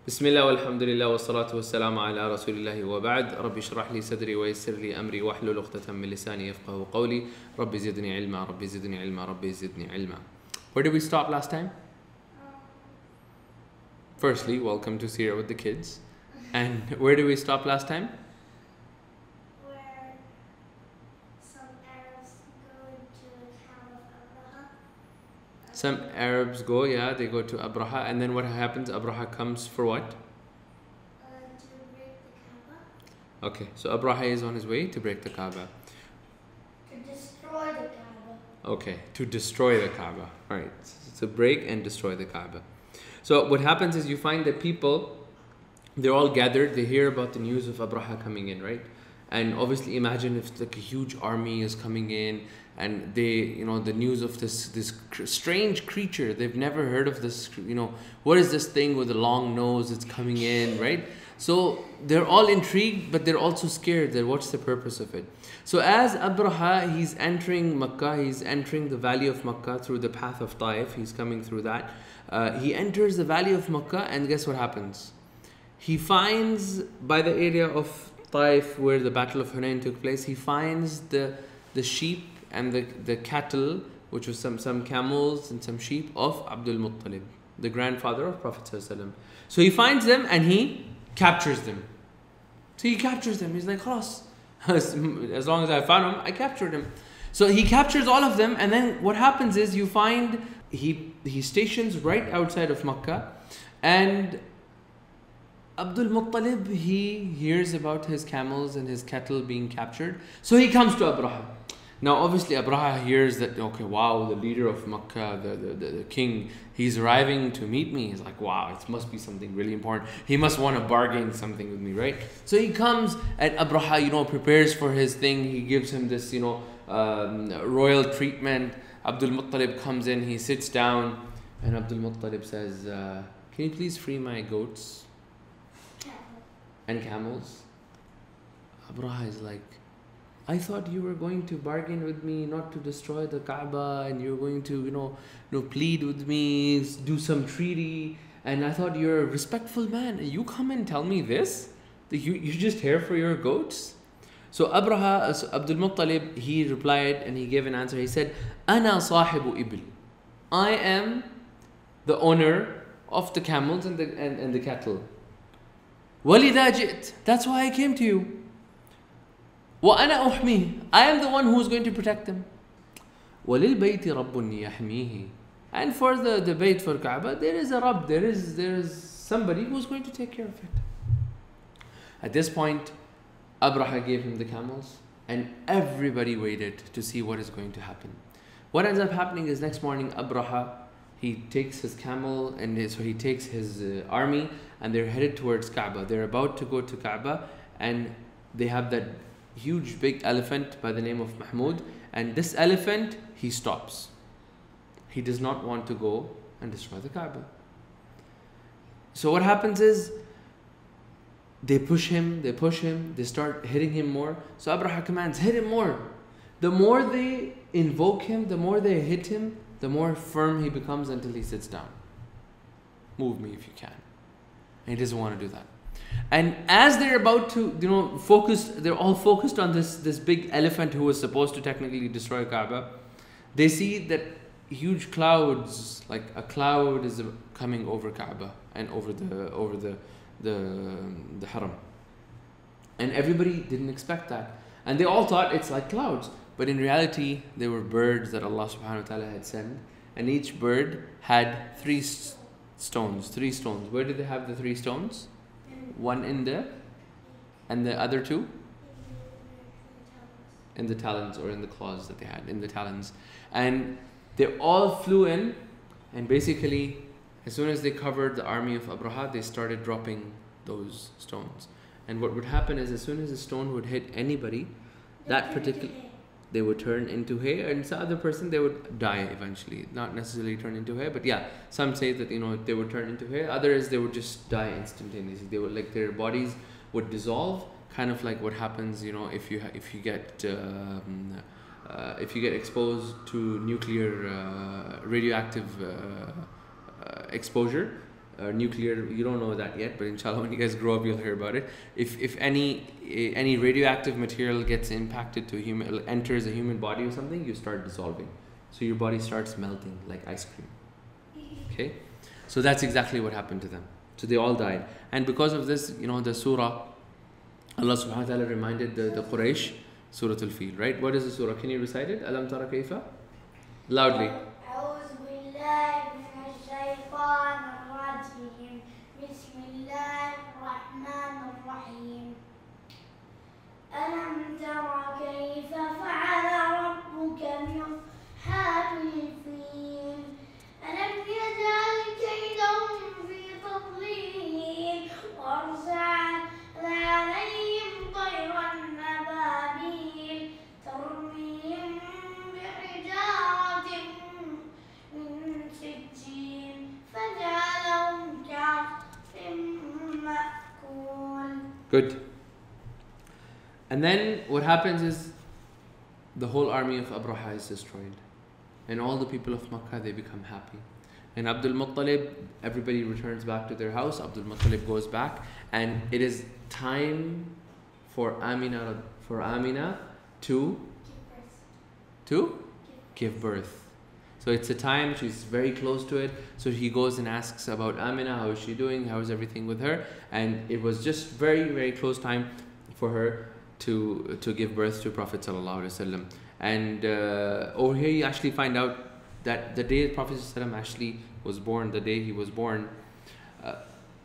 بسم الله والحمد لله والصلاة والسلام على رسول الله وبعد رب اشرح لي صدري ويسر لي أمري واحلل عقدة من لساني يفقهوا قولي رب زدني علما رب زدني علما رب زدني علما. Where did we stop last time? Firstly, welcome to Seerah with the kids. And where did we stop last time? Where some Arabs go into the town of Abraha. Some Arabs go, yeah, they go to Abraha, and then what happens? Abraha comes for what? To break the Kaaba. Okay, so Abraha is on his way to break the Kaaba. To destroy the Kaaba. Okay, to destroy the Kaaba. Alright, so break and destroy the Kaaba. So what happens is you find that people, they're all gathered, they hear about the news of Abraha coming in, right? And obviously imagine if like a huge army is coming in and they, you know, the news of this strange creature, they've never heard of this, you know, what is this thing with a long nose that's coming in, right? So they're all intrigued, but they're also scared that what's the purpose of it. So as Abraha, he's entering Makkah, he's entering the valley of Makkah through the path of Taif, he's coming through that. He enters the valley of Makkah and guess what happens? He finds by the area of Taif where the battle of Hunain took place, he finds the sheep and the cattle, which was some camels and some sheep of Abdul Muttalib, the grandfather of Prophet ﷺ. So he finds them and he captures them. So he captures them. He's like, Khalas, as long as I found him, I captured him. So he captures all of them, and then what happens is you find he stations right outside of Makkah, and Abdul Muttalib, he hears about his camels and his cattle being captured. So he comes to Abraha. Now obviously Abraha hears that, okay, wow, the leader of Makkah, the king, he's arriving to meet me. He's like, wow, it must be something really important. He must want to bargain something with me, right? So he comes and Abraha, you know, prepares for his thing. He gives him this, you know, royal treatment. Abdul Muttalib comes in, he sits down, and Abdul Muttalib says, can you please free my goats and camels? Abraha is like, I thought you were going to bargain with me not to destroy the Kaaba, and you're going to, you know, plead with me, do some treaty, and I thought you're a respectful man. And you come and tell me this? That you're just here for your goats? So Abdul Muttalib, he replied and he gave an answer. He said, Ana sahibu ibil. I am the owner of the camels and the cattle. وَلِذَا جِئْتَ. That's why I came to you. وَأَنَا أُحْمِيهِ. I am the one who is going to protect them. وَلِلْبَيْتِ رَبٌّ يَحْمِيهِ. And for the Bayt for Kaaba, there is a Rabb, there is somebody who is going to take care of it. At this point, Abraha gave him the camels and everybody waited to see what is going to happen. What ends up happening is next morning Abraha, he takes his camel and so he takes his army and they're headed towards Kaaba. They're about to go to Kaaba and they have that huge big elephant by the name of Mahmud, and this elephant, he stops. He does not want to go and destroy the Kaaba. So what happens is they push him, they start hitting him more. So Abraha commands, hit him more. The more they invoke him, the more they hit him, the more firm he becomes until he sits down. Move me if you can. And he doesn't want to do that. And as they're about to, you know, they're all focused on this big elephant who was supposed to technically destroy Kaaba. They see that huge clouds, like a cloud is coming over Kaaba and over the Haram. And everybody didn't expect that. And they all thought it's like clouds. But in reality, they were birds that Allah subhanahu wa ta'ala had sent. And each bird had three stones. Where did they have the 3 stones? One in and the other 2? In the talons, or in the claws that they had, in the talons. And they all flew in, and basically, as soon as they covered the army of Abraha, they started dropping those stones. And what would happen is, as soon as a stone would hit anybody, they would turn into hay, and some other person, they would die eventually. Not necessarily turn into hay, but yeah, some say that, you know, they would turn into hay. Others, they would just die instantaneously. They would, like, their bodies would dissolve, kind of like what happens, you know, if you get exposed to nuclear radioactive exposure. nuclear, you don't know that yet, but inshallah when you guys grow up you'll hear about it. If any radioactive material gets impacted to human, enters a human body or something, you start dissolving. So your body starts melting like ice cream. Okay? So that's exactly what happened to them. So they all died. And because of this, the surah, Allah subhanahu wa ta'ala reminded the Quraysh, Surah Al-Fil, right? What is the surah? Can you recite it? Alam tara kayfa? Loudly. ألم تر كيف فعل ربك بأصحاب الفيل ألم يجعل كيدهم في تضليل وأرسل عليهم طيرا أبابيل ترميهم بحجارة من سجيل فجعلهم كعصف مأكول. Good. And then what happens is the whole army of Abraha is destroyed. And all the people of Makkah, they become happy. And Abdul Muttalib, everybody returns back to their house. Abdul Muttalib goes back. And it is time for Amina to give birth. So it's a time, she's very close to it. So he goes and asks about Amina, how is she doing? How is everything with her? And it was just very, very close time for her to give birth to Prophet Sallallahu Alaihi Wasallam. And over here you actually find out that the day Prophet ﷺ actually was born, the day he was born,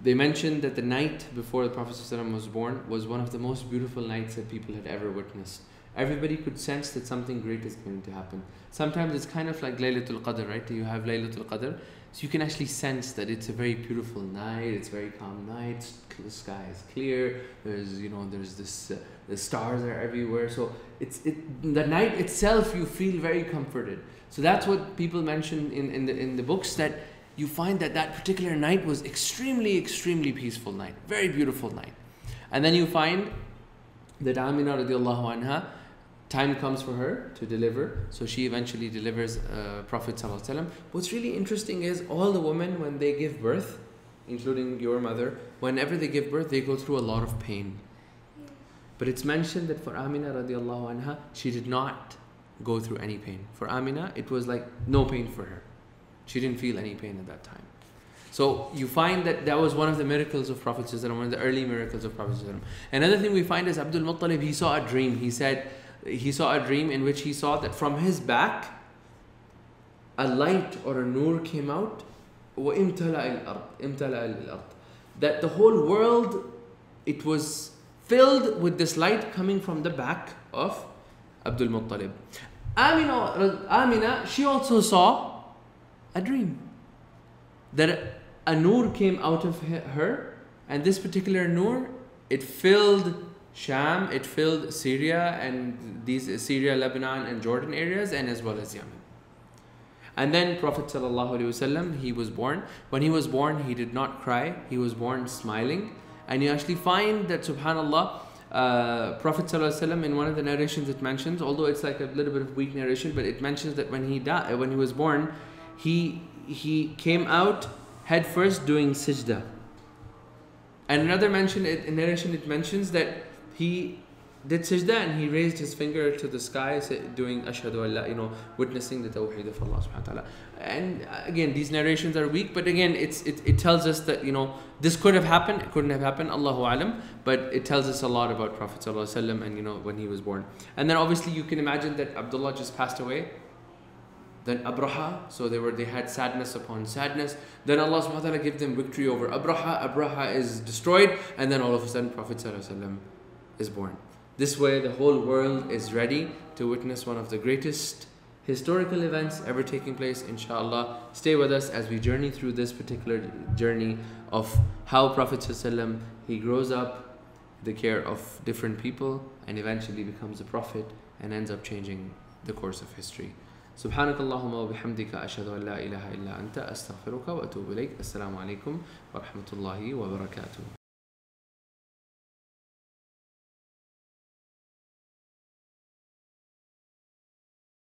they mentioned that the night before the Prophet ﷺ was born was one of the most beautiful nights that people had ever witnessed. Everybody could sense that something great is going to happen. Sometimes it's kind of like Laylatul Qadr, right? You have Laylatul Qadr, so you can actually sense that it's a very beautiful night, it's a very calm night, the sky is clear, there's this, the stars are everywhere, so the night itself you feel very comforted. So that's what people mention in the books, that you find that particular night was extremely peaceful night, very beautiful night. And then you find that Amina radiallahu anha, time comes for her to deliver, so she eventually delivers Prophet sallallahu alaihi wasallam. What's really interesting is all the women, when they give birth, including your mother, whenever they give birth, they go through a lot of pain. But it's mentioned that for Amina radiallahu anha, she did not go through any pain. For Amina, it was like no pain for her. She didn't feel any pain at that time. So you find that was one of the miracles of Prophet ﷺ, one of the early miracles of Prophet ﷺ. Another thing we find is Abdul Muttalib, he saw a dream. He said, he saw a dream in which he saw that from his back, a light or a nur came out, وَإِمْتَلَأَ الْأَرْضِ, that the whole world, it was filled with this light coming from the back of Abdul Muttalib. Amina, she also saw a dream, that a nur came out of her, and this particular nur, it filled Sham, it filled Syria, and these Syria, Lebanon and Jordan areas, and as well as Yemen. And then Prophet ﷺ, he was born. When he was born, he did not cry. He was born smiling. And you actually find that, subhanAllah, Prophet ﷺ, in one of the narrations it mentions, although it's like a little bit of weak narration, but it mentions that when he was born, he came out head first doing sajda. And another narration it mentions that he did sajda and he raised his finger to the sky, doing ashhadu an la, witnessing the tawheed of Allah subhanahu wa ta'ala. And again, these narrations are weak, but again, it tells us that this could have happened, it couldn't have happened, Allahu alam, but it tells us a lot about Prophet sallallahu alaihi wasallam and when he was born. And then obviously you can imagine that Abdullah just passed away. Then Abraha, so they had sadness upon sadness. Then Allah subhanahu wa ta'ala gave them victory over Abraha. Abraha is destroyed, and then all of a sudden Prophet sallallahu alaihi wasallam is born. This way the whole world is ready to witness one of the greatest historical events ever taking place, inshallah. Stay with us as we journey through this particular journey of how Prophet ﷺ, he grows up, the care of different people, and eventually becomes a prophet and ends up changing the course of history. سبحانك اللهم وبحمدك أشهد أن لا إله إلا أنت أستغفرك وأتوب إليك. السلام عليكم ورحمة الله وبركاته.